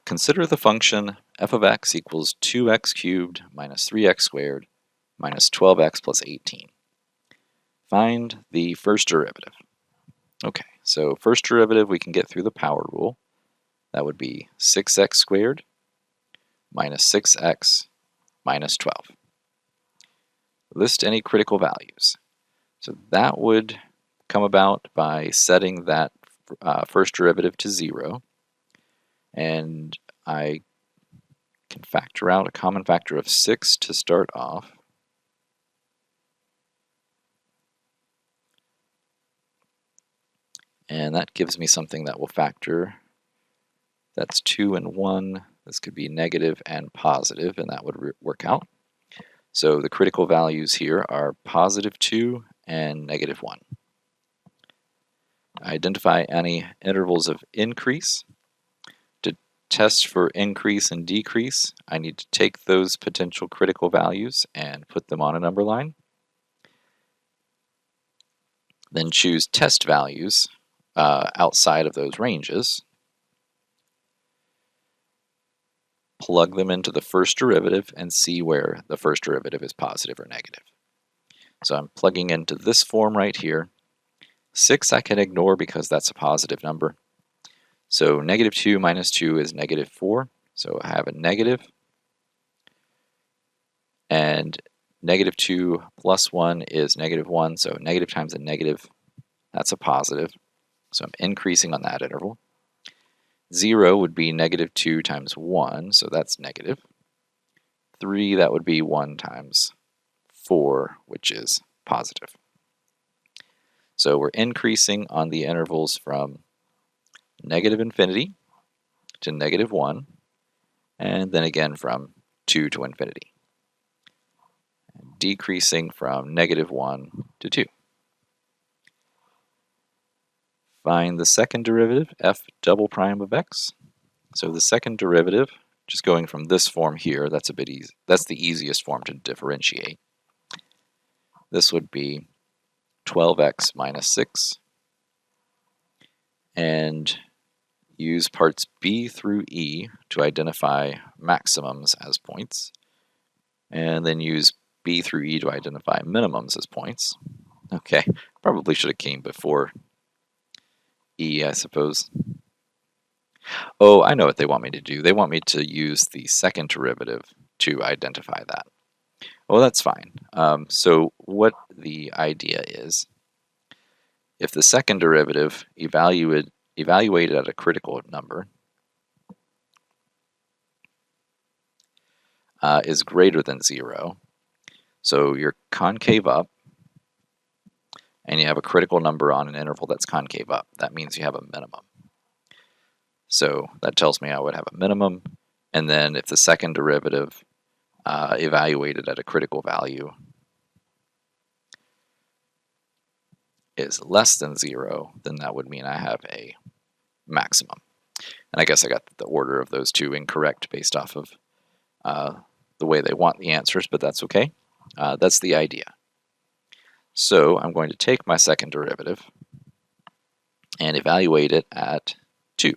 Consider the function f of x equals 2x cubed minus 3x squared minus 12x plus 18. Find the first derivative. Okay, so first derivative we can get through the power rule. That would be 6x squared minus 6x minus 12. List any critical values. So that would come about by setting that first derivative to 0. And I can factor out a common factor of 6 to start off. And that gives me something that will factor. That's 2 and 1. This could be negative and positive, and that would work out. So the critical values here are positive 2 and negative 1. Identify any intervals of increase. To test for increase and decrease, I need to take those potential critical values and put them on a number line. Then choose test values outside of those ranges. Plug them into the first derivative and see where the first derivative is positive or negative. So I'm plugging into this form right here. 6 I can ignore because that's a positive number. So negative 2 minus 2 is negative 4. So I have a negative. And negative 2 plus 1 is negative 1. So negative times a negative, that's a positive. So I'm increasing on that interval. 0 would be negative 2 times 1, so that's negative. 3, that would be 1 times 4, which is positive. So we're increasing on the intervals from negative infinity to negative 1, and then again from 2 to infinity. And decreasing from negative 1 to 2. Find the second derivative, f double prime of x. So the second derivative, just going from this form here, that's a bit easy. That's the easiest form to differentiate. This would be 12x minus 6. And use parts b through e to identify maximums as points. And then use b through e to identify minimums as points. Okay, probably should have came before e, I suppose. Oh, I know what they want me to do. They want me to use the second derivative to identify that. Well, that's fine. So what the idea is, if the second derivative evaluated at a critical number is greater than 0, so you're concave up, and you have a critical number on an interval that's concave up. That means you have a minimum. So that tells me I would have a minimum, and then if the second derivative evaluated at a critical value is less than 0, then that would mean I have a maximum. And I guess I got the order of those two incorrect based off of the way they want the answers, but that's okay. That's the idea. So I'm going to take my second derivative and evaluate it at 2.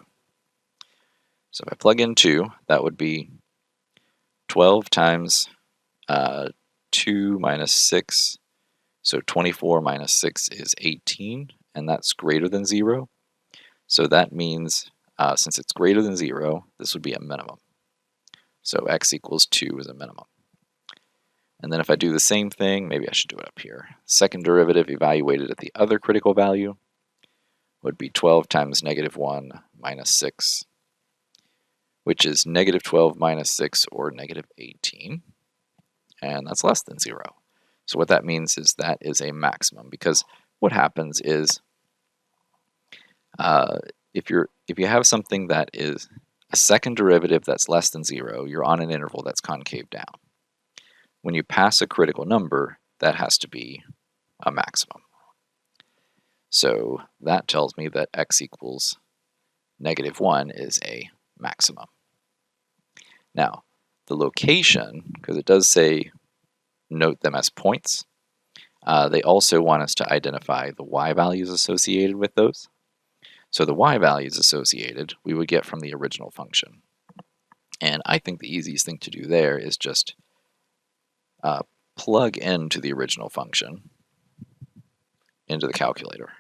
So if I plug in 2, that would be 12 times 2 minus 6. So 24 minus 6 is 18, and that's greater than 0. So that means, since it's greater than 0, this would be a minimum. So x equals 2 is a minimum. And then if I do the same thing, maybe I should do it up here. Second derivative evaluated at the other critical value would be 12 times negative 1 minus 6, which is negative 12 minus 6, or negative 18. And that's less than 0. So what that means is that is a maximum, because what happens is if you have something that is a second derivative that's less than 0, you're on an interval that's concave down. When you pass a critical number, that has to be a maximum. So that tells me that x equals negative 1 is a maximum. Now, the location, because it does say note them as points, they also want us to identify the y values associated with those. So the y values associated we would get from the original function. And I think the easiest thing to do there is just plug into the original function into the calculator.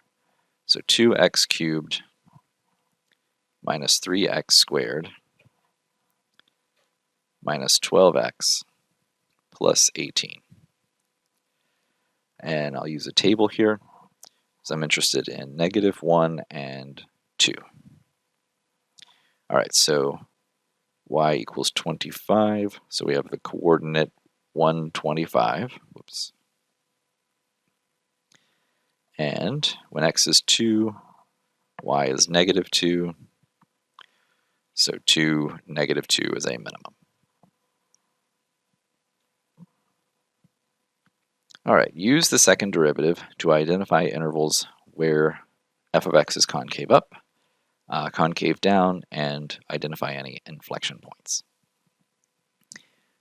So 2x cubed minus 3x squared minus 12x plus 18. And I'll use a table here, because I'm interested in -1 and 2. All right, so y equals 25, so we have the coordinate 125. Whoops. And when x is 2, y is -2, so 2, -2 is a minimum. All right, use the second derivative to identify intervals where f of x is concave up, concave down, and identify any inflection points.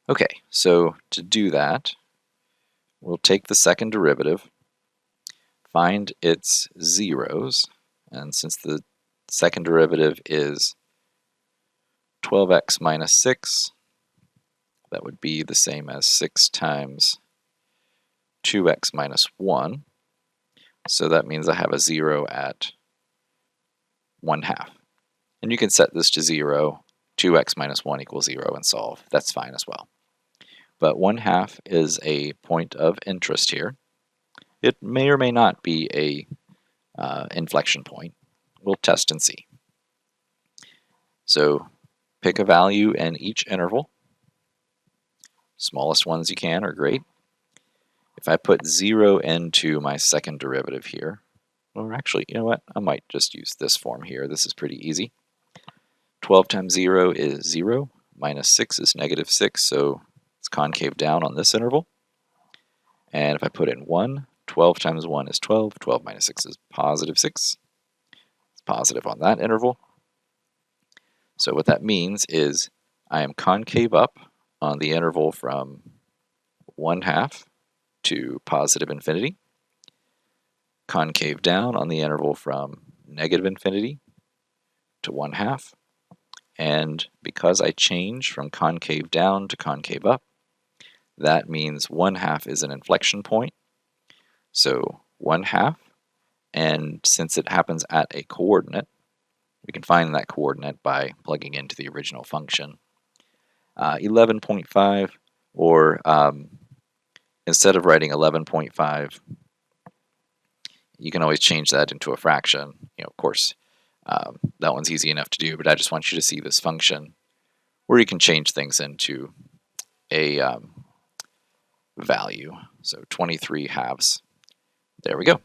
Okay, so to do that, we'll take the second derivative, find its zeros, and since the second derivative is 12x minus 6, that would be the same as 6 times 2x minus 1. So that means I have a 0 at 1/2. And you can set this to 0, 2x minus 1 equals 0, and solve. That's fine as well. But 1/2 is a point of interest here. It may or may not be a inflection point. We'll test and see. So pick a value in each interval. Smallest ones you can are great. If I put 0 into my second derivative here, or actually, you know what? I might just use this form here. This is pretty easy. 12 times 0 is 0, minus 6 is -6, so it's concave down on this interval. And if I put in 1, 12 times 1 is 12, 12 minus 6 is +6. It's positive on that interval. So what that means is I am concave up on the interval from 1/2 to +infinity, concave down on the interval from -infinity to 1/2, and because I change from concave down to concave up, that means 1/2 is an inflection point. So 1/2, and since it happens at a coordinate, we can find that coordinate by plugging into the original function. 11.5, or instead of writing 11.5, you can always change that into a fraction. Of course, that one's easy enough to do, but I just want you to see this function where you can change things into a value. So 23 halves. There we go.